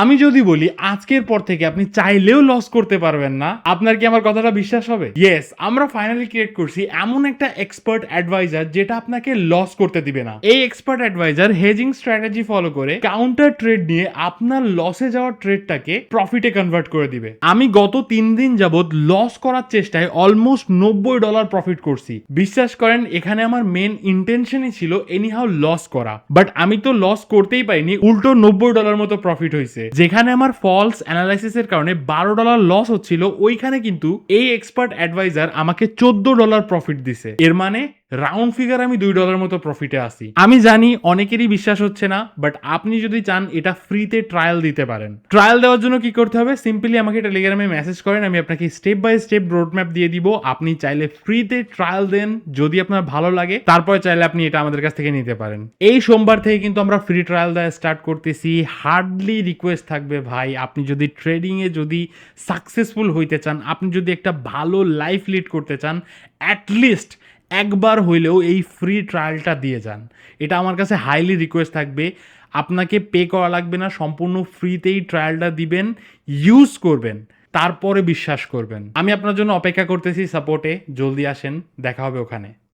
আমি যদি বলি আজকের পর থেকে আপনি চাইলেও লস করতে পারবেন না, আপনার কি আমার কথাটা বিশ্বাস হবে? ইয়েস, আমরা ফাইনালি ক্রিয়েট করছি এমন একটা এক্সপার্ট অ্যাডভাইজার যেটা আপনাকে লস করতে দিবে না। এই expert adviser hedging strategy follow করে কাউন্টার ট্রেড নিয়ে আপনার লসে যাওয়া ট্রেডটাকে প্রফিটে কনভার্ট করে দিবে। আমি গত 3 দিন যাবত লস করার চেষ্টায় অলমোস্ট $90 প্রফিট করছি। বিশ্বাস করেন, এখানে আমার মেন ইন্টেনশনই ছিল এনিহাউ লস করা, বাট আমি তো লস করতেই পাইনি, উল্টো $90 মতো প্রফিট হয়েছে। যেখানে আমার ফলস অ্যানালাইসিসের কারণে $12 লস হচ্ছিল, ওইখানে কিন্তু এই এক্সপার্ট অ্যাডভাইজার আমাকে $14 প্রফিট দিছে। এর মানে রাউন্ড ফিগার আমি $2 মতো প্রফিটে আসি। আমি জানি অনেকেরই বিশ্বাস হচ্ছে না, বাট আপনি যদি চান এটা ফ্রিতে ট্রায়াল দিতে পারেন। ট্রায়াল দেওয়ার জন্য কি করতে হবে? সিম্পলি আমাকে টেলিগ্রামে মেসেজ করেন, আমি আপনাকে step by step road map দিয়ে দিব। আপনি চাইলে ফ্রিতে ট্রায়াল দেন, যদি আপনার ভালো লাগে তারপর চাইলে আপনি এটা আমাদের কাছ থেকে নিতে পারেন। এই সোমবার থেকে কিন্তু আমরা ফ্রি ট্রায়াল দেওয়া স্টার্ট করতেছি। হার্ডলি রিকোয়েস্ট থাকবে ভাই, আপনি যদি ট্রেডিংয়ে যদি সাকসেসফুল হইতে চান, আপনি যদি একটা ভালো লাইফ লিড করতে চান, অ্যাটলিস্ট একবার হইলেও এই ফ্রি ট্রায়ালটা দিয়ে যান। এটা আমার কাছে হাইলি রিকোয়েস্ট থাকবে। আপনাকে পে করা লাগবে না, সম্পূর্ণ ফ্রিতেই ট্রায়ালটা দিবেন, ইউজ করবেন, তারপরে বিশ্বাস করবেন। আমি আপনার জন্য অপেক্ষা করতেছি সাপোর্টে। জলদি আসেন, দেখা হবে ওখানে।